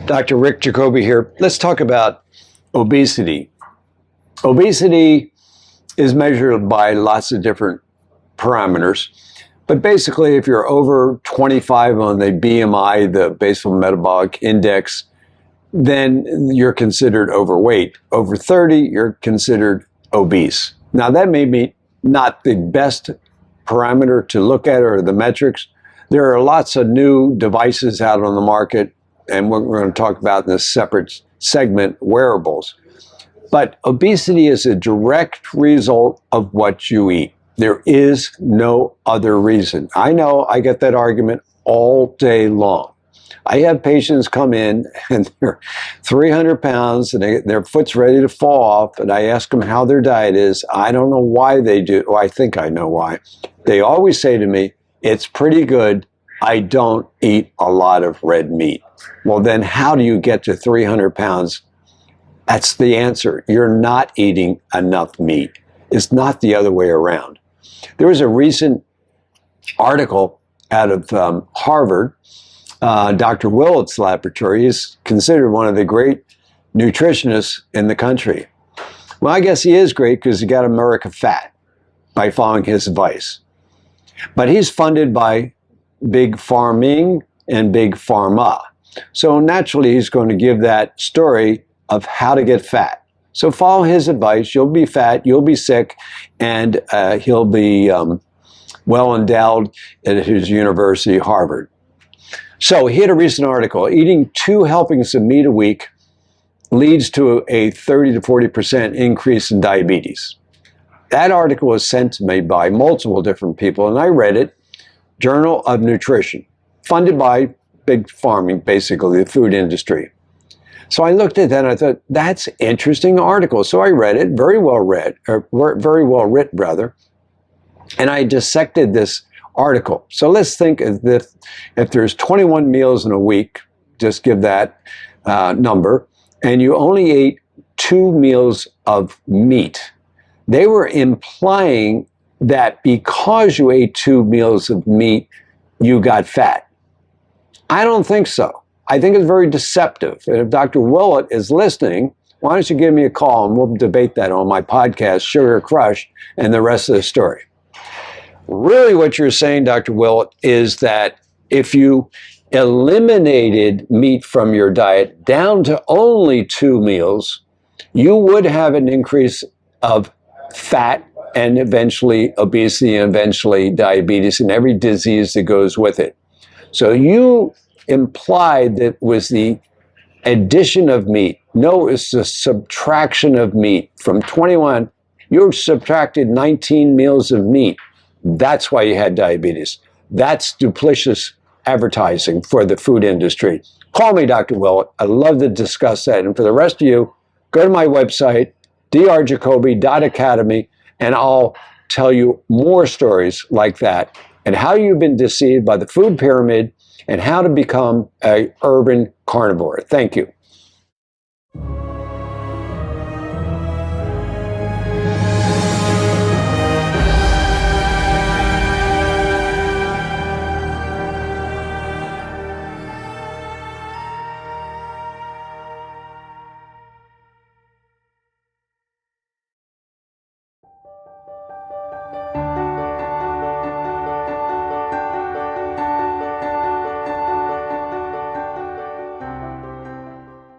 Dr. Rick Jacoby here. Let's talk about obesity. Obesity is measured by lots of different parameters, but basically if you're over 25 on the BMI, the basal metabolic index, then you're considered overweight. Over 30, you're considered obese. Now that may be not the best parameter to look at or the metrics. There are lots of new devices out on the market, and we're going to talk about in this separate segment, wearables. But obesity is a direct result of what you eat. There is no other reason. I know I get that argument all day long. I have patients come in and they're 300 pounds and their foot's ready to fall off, and I ask them how their diet is. I don't know why they do. Well, I think I know why. They always say to me, it's pretty good. I don't eat a lot of red meat. Well, then how do you get to 300 pounds? That's the answer. You're not eating enough meat. It's not the other way around. There was a recent article out of Harvard. Dr. Willett's laboratory is considered one of the great nutritionists in the country. Well, I guess he is great because he got America fat by following his advice. But he's funded by big farming and big pharma. So naturally, he's going to give that story of how to get fat. So follow his advice. You'll be fat, you'll be sick, and he'll be well endowed at his university, Harvard. So he had a recent article, eating 2 helpings of meat a week leads to a 30 to 40% increase in diabetes. That article was sent to me by multiple different people, and I read it, Journal of Nutrition, funded by big farming, basically the food industry. So I looked at that and I thought, that's an interesting article. So I read it, very well written rather, and I dissected this article. So let's think of this, if there's 21 meals in a week, just give that number, and you only ate 2 meals of meat. They were implying that because you ate 2 meals of meat, you got fat. I don't think so. I think it's very deceptive. And if Dr. Willett is listening, why don't you give me a call and we'll debate that on my podcast, Sugar Crush, and the rest of the story. Really what you're saying, Dr. Willett, is that if you eliminated meat from your diet down to only 2 meals, you would have an increase of fat and eventually obesity and eventually diabetes and every disease that goes with it. So you implied that it was the addition of meat. No, it's the subtraction of meat. From 21, you subtracted 19 meals of meat. That's why you had diabetes. That's duplicitous advertising for the food industry. Call me, Dr. Willett. I'd love to discuss that. And for the rest of you, go to my website, drjacoby.academy, and I'll tell you more stories like that and how you've been deceived by the food pyramid and how to become an urban carnivore. Thank you.